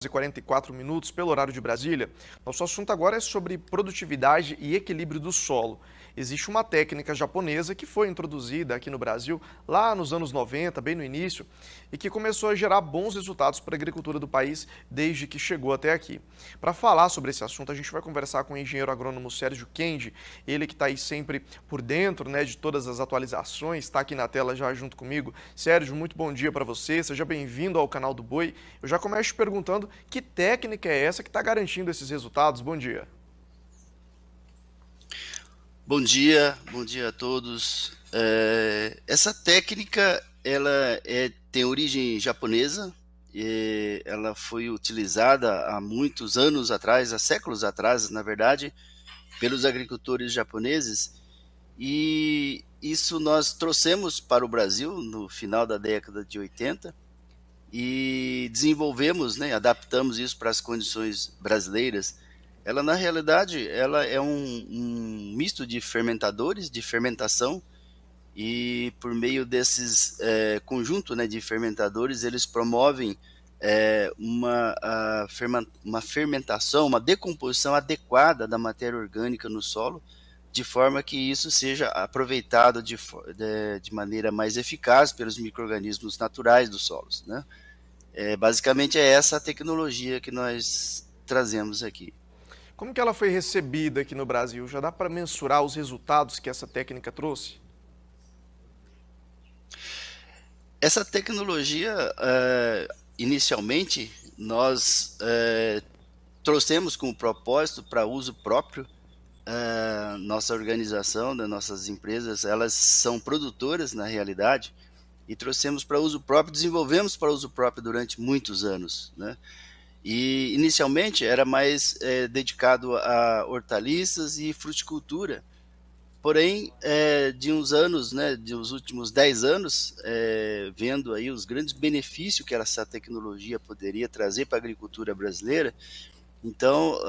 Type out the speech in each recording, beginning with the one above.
e 44 minutos pelo horário de Brasília. Nosso assunto agora é sobre produtividade e equilíbrio do solo. Existe uma técnica japonesa que foi introduzida aqui no Brasil lá nos anos 90, bem no início, e que começou a gerar bons resultados para a agricultura do país desde que chegou até aqui. Para falar sobre esse assunto, a gente vai conversar com o engenheiro agrônomo Sérgio Kendi, ele que está aí sempre por dentro, né, de todas as atualizações, está aqui na tela já junto comigo. Sérgio, muito bom dia para você, seja bem-vindo ao canal do Boi. Eu já começo te perguntando que técnica é essa que está garantindo esses resultados. Bom dia. Bom dia a todos. Essa técnica tem origem japonesa. Ela foi utilizada há muitos anos atrás, há séculos atrás, na verdade, pelos agricultores japoneses. E isso nós trouxemos para o Brasil no final da década de 80 e desenvolvemos, né, adaptamos isso para as condições brasileiras. Ela, na realidade, ela é um misto de fermentadores, de fermentação, e por meio desses conjunto, né, de fermentadores, eles promovem uma fermentação, uma decomposição adequada da matéria orgânica no solo, de forma que isso seja aproveitado de maneira mais eficaz pelos micro-organismos naturais dos solos, né? Basicamente é essa a tecnologia que nós trazemos aqui. Como que ela foi recebida aqui no Brasil? Já dá para mensurar os resultados que essa técnica trouxe? Essa tecnologia, inicialmente, nós trouxemos com o propósito para uso próprio. Nossa organização, né, nossas empresas, elas são produtoras na realidade, e trouxemos para uso próprio, desenvolvemos para uso próprio durante muitos anos, né? E inicialmente era mais dedicado a hortaliças e fruticultura. Porém, de uns anos, né, de uns últimos 10 anos, vendo aí os grandes benefícios que essa tecnologia poderia trazer para a agricultura brasileira, então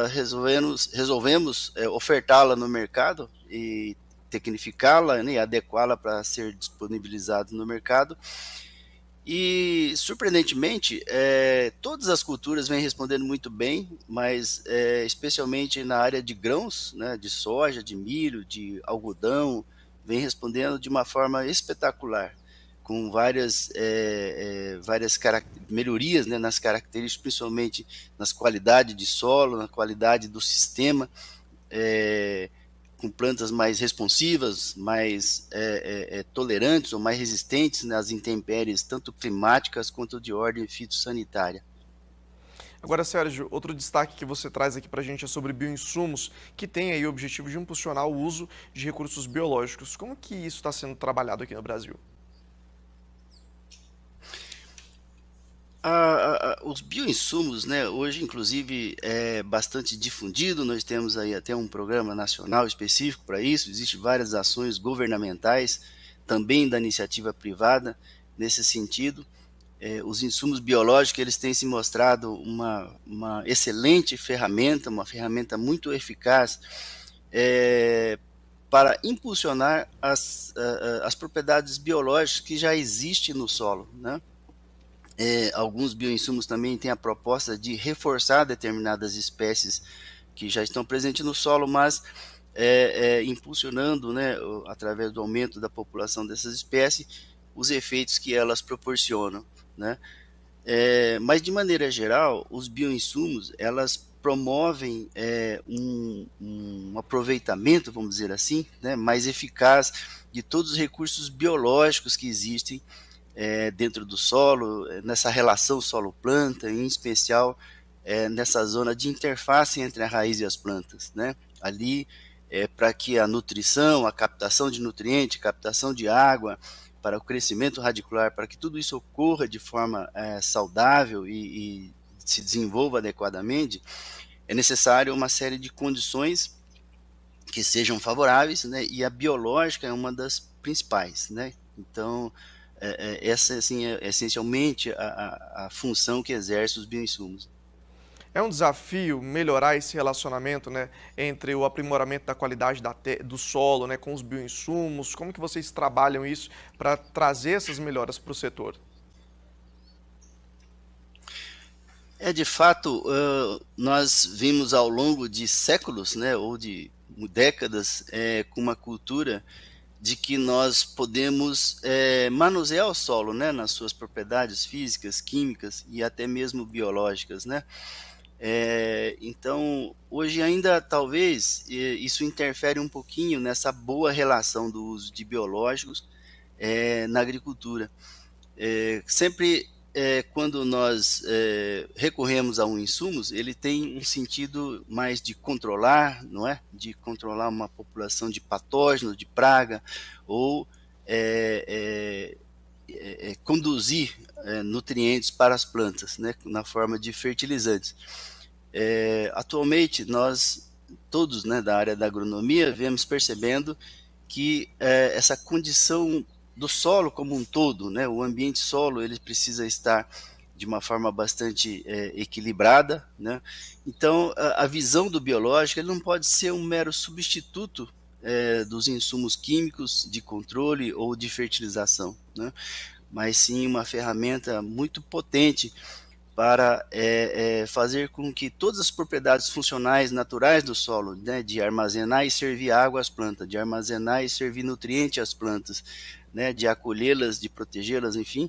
resolvemos ofertá-la no mercado e tecnificá-la, né, e adequá-la para ser disponibilizada no mercado. E, surpreendentemente, todas as culturas vêm respondendo muito bem, mas especialmente na área de grãos, né, de soja, de milho, de algodão, vem respondendo de uma forma espetacular, com várias melhorias, né, nas características, principalmente nas qualidades de solo, na qualidade do sistema, com plantas mais responsivas, mais tolerantes ou mais resistentes nas intempéries, tanto climáticas quanto de ordem fitossanitária. Agora, Sérgio, outro destaque que você traz aqui para a gente é sobre bioinsumos, que tem aí o objetivo de impulsionar o uso de recursos biológicos. Como que isso está sendo trabalhado aqui no Brasil? Os bioinsumos, né, hoje, inclusive, é bastante difundido. Nós temos aí até um programa nacional específico para isso. Existem várias ações governamentais, também da iniciativa privada, nesse sentido. Os insumos biológicos, eles têm se mostrado uma excelente ferramenta, uma ferramenta muito eficaz para impulsionar as propriedades biológicas que já existem no solo, né? Alguns bioinsumos também têm a proposta de reforçar determinadas espécies que já estão presentes no solo, mas impulsionando, né, através do aumento da população dessas espécies, os efeitos que elas proporcionam, né? Mas de maneira geral, os bioinsumos, elas promovem um aproveitamento, vamos dizer assim, né, mais eficaz de todos os recursos biológicos que existem dentro do solo, nessa relação solo-planta, em especial nessa zona de interface entre a raiz e as plantas, né? Ali, para que a nutrição, a captação de nutrientes, captação de água, para o crescimento radicular, para que tudo isso ocorra de forma saudável e se desenvolva adequadamente, é necessário uma série de condições que sejam favoráveis, né? E a biológica é uma das principais, né? Então, essa assim, é essencialmente a função que exerce os bioinsumos. É um desafio melhorar esse relacionamento, né, entre o aprimoramento da qualidade do solo, né, com os bioinsumos. Como que vocês trabalham isso para trazer essas melhoras para o setor? De fato, nós vimos ao longo de séculos, né, ou de décadas, com uma cultura de que nós podemos manusear o solo, né, nas suas propriedades físicas, químicas e até mesmo biológicas, né? Então, hoje ainda talvez isso interfere um pouquinho nessa boa relação do uso de biológicos na agricultura. Sempre quando nós recorremos a um insumos, ele tem um sentido mais de controlar, não é? De controlar uma população de patógenos, de praga, ou conduzir nutrientes para as plantas, né? Na forma de fertilizantes. Atualmente, nós todos, né, da área da agronomia, vemos percebendo que essa condição do solo como um todo, né, o ambiente solo, ele precisa estar de uma forma bastante equilibrada, né? Então, a visão do biológico, ele não pode ser um mero substituto dos insumos químicos de controle ou de fertilização, né? Mas sim uma ferramenta muito potente para fazer com que todas as propriedades funcionais naturais do solo, né, de armazenar e servir água às plantas, de armazenar e servir nutriente às plantas, né, de acolhê-las, de protegê-las, enfim,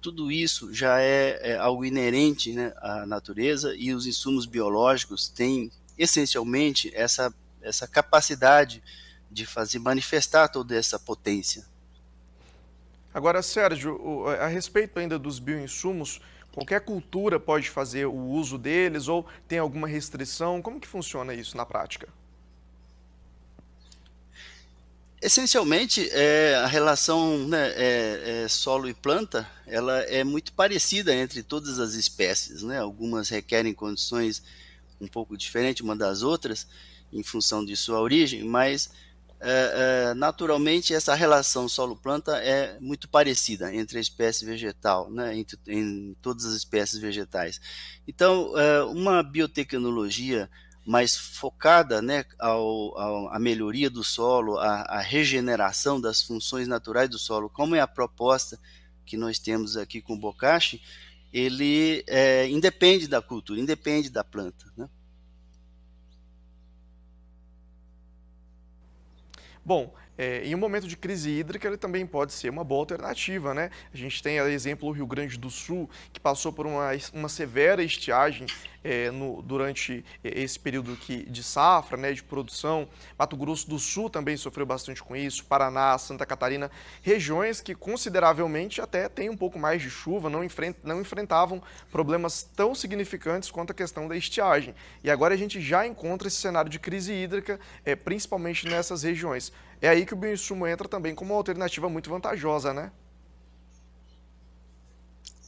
tudo isso já é algo inerente, né, à natureza, e os insumos biológicos têm essencialmente essa capacidade de fazer manifestar toda essa potência. Agora, Sérgio, a respeito ainda dos bioinsumos, qualquer cultura pode fazer o uso deles ou tem alguma restrição? Como que funciona isso na prática? Essencialmente, a relação, né, solo e planta, ela é muito parecida entre todas as espécies, né? Algumas requerem condições um pouco diferentes uma das outras, em função de sua origem, mas naturalmente essa relação solo-planta é muito parecida entre a espécie vegetal, né, em todas as espécies vegetais. Então, uma biotecnologia mais focada, né, a melhoria do solo, a regeneração das funções naturais do solo, como é a proposta que nós temos aqui com o Bokashi, ele independe da cultura, independe da planta, né? Bom, em um momento de crise hídrica, ele também pode ser uma boa alternativa, né? A gente tem, a exemplo, o Rio Grande do Sul, que passou por uma severa estiagem durante esse período de safra, né, de produção. Mato Grosso do Sul também sofreu bastante com isso, Paraná, Santa Catarina, regiões que consideravelmente até têm um pouco mais de chuva, não enfrentavam problemas tão significantes quanto a questão da estiagem. E agora a gente já encontra esse cenário de crise hídrica, principalmente nessas regiões. É aí que o bioinsumo entra também como uma alternativa muito vantajosa, né?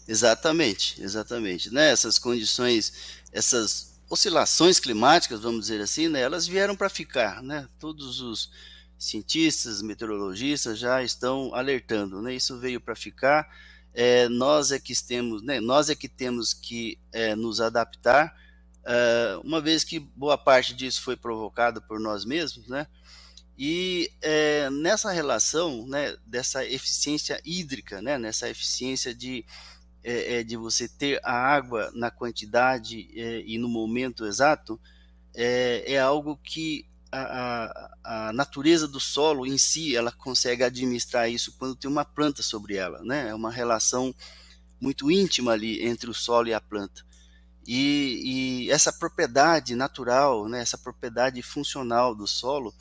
Exatamente, exatamente. Né? Essas condições, essas oscilações climáticas, vamos dizer assim, né? Elas vieram para ficar, né? Todos os cientistas, meteorologistas já estão alertando, né? Isso veio para ficar. Nós é que temos, né? Nós é que temos que nos adaptar, uma vez que boa parte disso foi provocado por nós mesmos, né? E nessa relação, né, dessa eficiência hídrica, né, nessa eficiência de você ter a água na quantidade e no momento exato, é algo que a natureza do solo em si, ela consegue administrar isso quando tem uma planta sobre ela, né? É uma relação muito íntima ali entre o solo e a planta. E essa propriedade natural, né, essa propriedade funcional do solo,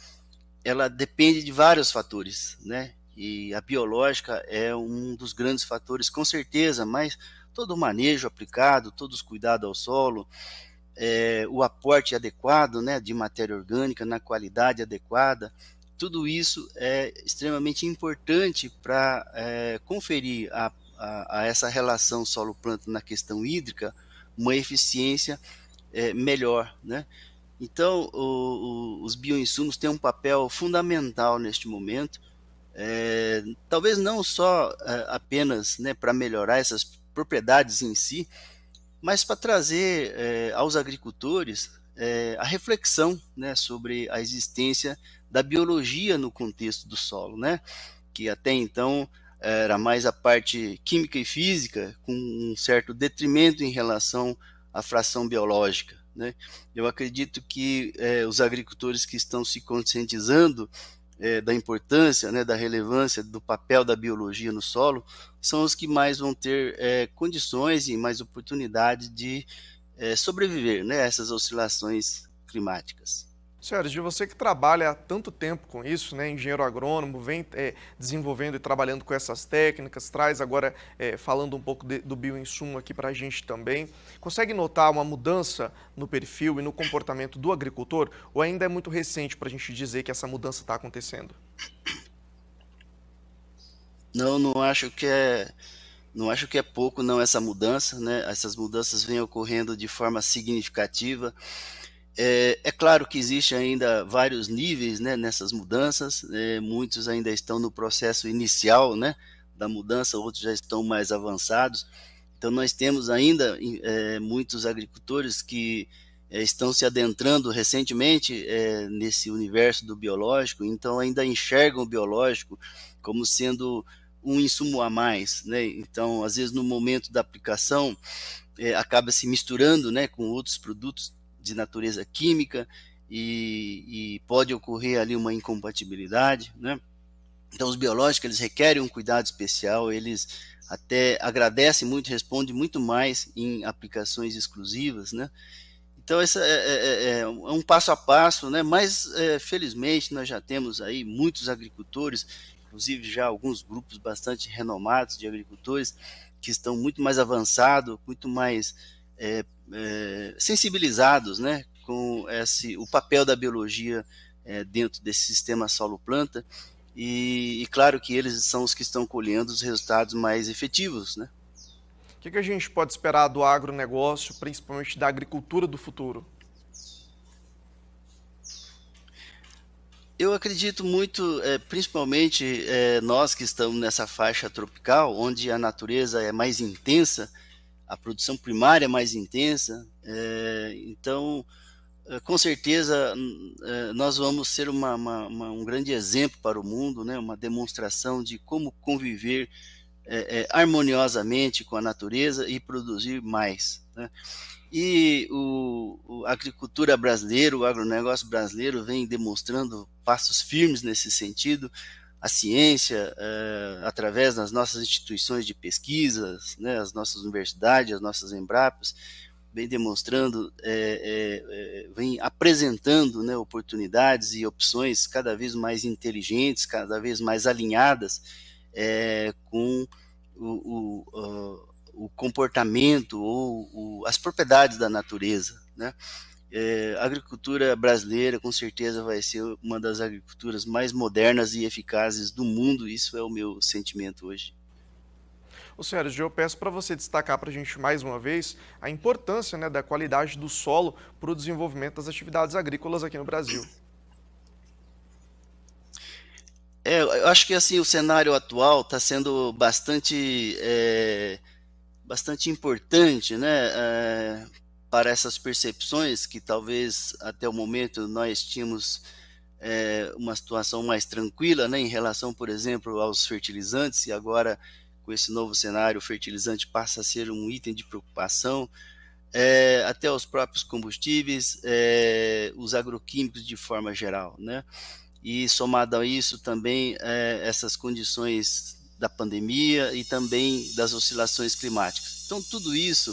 ela depende de vários fatores, né? E a biológica é um dos grandes fatores, com certeza, mas todo o manejo aplicado, todos os cuidados ao solo, o aporte adequado, né, de matéria orgânica na qualidade adequada, tudo isso é extremamente importante para conferir a essa relação solo-planta na questão hídrica uma eficiência melhor, né? Então, os bioinsumos têm um papel fundamental neste momento, talvez não só apenas, né, para melhorar essas propriedades em si, mas para trazer aos agricultores a reflexão, né, sobre a existência da biologia no contexto do solo, né, que até então era mais a parte química e física, com um certo detrimento em relação à fração biológica, né? Eu acredito que os agricultores que estão se conscientizando da importância, né, da relevância do papel da biologia no solo, são os que mais vão ter condições e mais oportunidade de sobreviver, né, a essas oscilações climáticas. Senhores, de você que trabalha há tanto tempo com isso, né, engenheiro agrônomo, vem desenvolvendo e trabalhando com essas técnicas, traz agora, falando um pouco do bioinsumo aqui para a gente também, consegue notar uma mudança no perfil e no comportamento do agricultor, ou ainda é muito recente para a gente dizer que essa mudança está acontecendo? Não acho que é pouco não essa mudança, né? Essas mudanças vêm ocorrendo de forma significativa. É claro que existe ainda vários níveis, né, nessas mudanças, muitos ainda estão no processo inicial, né, da mudança, outros já estão mais avançados. Então nós temos ainda muitos agricultores que estão se adentrando recentemente nesse universo do biológico, então ainda enxergam o biológico como sendo um insumo a mais, né? Então às vezes no momento da aplicação acaba se misturando, né, com outros produtos de natureza química e pode ocorrer ali uma incompatibilidade, né? Então os biológicos eles requerem um cuidado especial, eles até agradecem muito, respondem muito mais em aplicações exclusivas, né? Então esse é um passo a passo, né? Mas felizmente nós já temos aí muitos agricultores, inclusive já alguns grupos bastante renomados de agricultores que estão muito mais avançados, muito mais sensibilizados, né, com o papel da biologia dentro desse sistema solo-planta e claro que eles são os que estão colhendo os resultados mais efetivos, né? O que a gente pode esperar do agronegócio, principalmente da agricultura do futuro? Eu acredito muito, principalmente nós que estamos nessa faixa tropical, onde a natureza é mais intensa, a produção primária é mais intensa, então com certeza nós vamos ser um grande exemplo para o mundo, né? Uma demonstração de como conviver harmoniosamente com a natureza e produzir mais, né? E a agricultura brasileira, o agronegócio brasileiro vem demonstrando passos firmes nesse sentido. A ciência, através das nossas instituições de pesquisas, né, as nossas universidades, as nossas Embrapas, vem demonstrando, vem apresentando, né, oportunidades e opções cada vez mais inteligentes, cada vez mais alinhadas com o comportamento ou as propriedades da natureza, né? A agricultura brasileira com certeza vai ser uma das agriculturas mais modernas e eficazes do mundo, isso é o meu sentimento hoje. Ô Sérgio, eu peço para você destacar para a gente mais uma vez a importância, né, da qualidade do solo para o desenvolvimento das atividades agrícolas aqui no Brasil. Eu acho que assim o cenário atual está sendo bastante importante, né, para essas percepções que talvez até o momento nós tínhamos uma situação mais tranquila, né, em relação, por exemplo, aos fertilizantes, e agora com esse novo cenário o fertilizante passa a ser um item de preocupação, até os próprios combustíveis, os agroquímicos de forma geral, né? E somado a isso também essas condições da pandemia e também das oscilações climáticas. Então tudo isso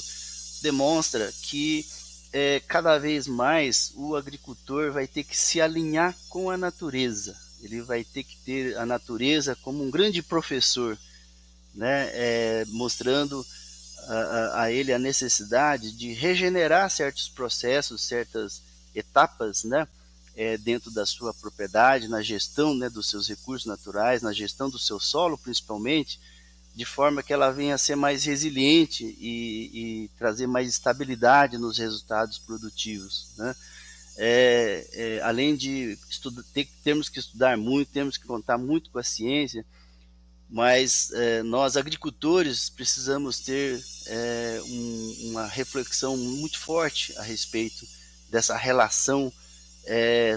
demonstra que cada vez mais o agricultor vai ter que se alinhar com a natureza, ele vai ter que ter a natureza como um grande professor, né, mostrando a ele a necessidade de regenerar certos processos, certas etapas, né, dentro da sua propriedade, na gestão, né, dos seus recursos naturais, na gestão do seu solo principalmente, de forma que ela venha a ser mais resiliente e trazer mais estabilidade nos resultados produtivos, né? Além de termos que estudar muito, temos que contar muito com a ciência, mas nós agricultores precisamos ter uma reflexão muito forte a respeito dessa relação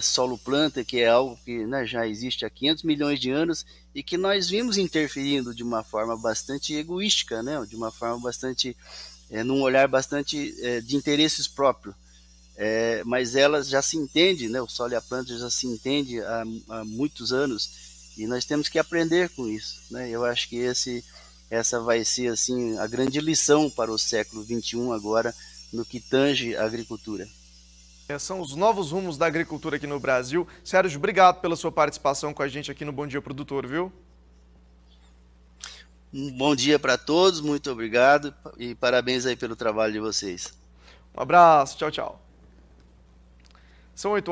solo-planta, que é algo que, né, já existe há 500 milhões de anos e que nós vimos interferindo de uma forma bastante egoística, né, de uma forma bastante, num olhar bastante de interesses próprios. Mas elas já se entendem, né, o solo e a planta já se entendem há muitos anos e nós temos que aprender com isso, né? Eu acho que essa vai ser assim a grande lição para o século XXI agora no que tange a agricultura. São os novos rumos da agricultura aqui no Brasil. Sérgio, obrigado pela sua participação com a gente aqui no Bom Dia Produtor, viu? Um bom dia para todos, muito obrigado e parabéns aí pelo trabalho de vocês. Um abraço, tchau, tchau. São 8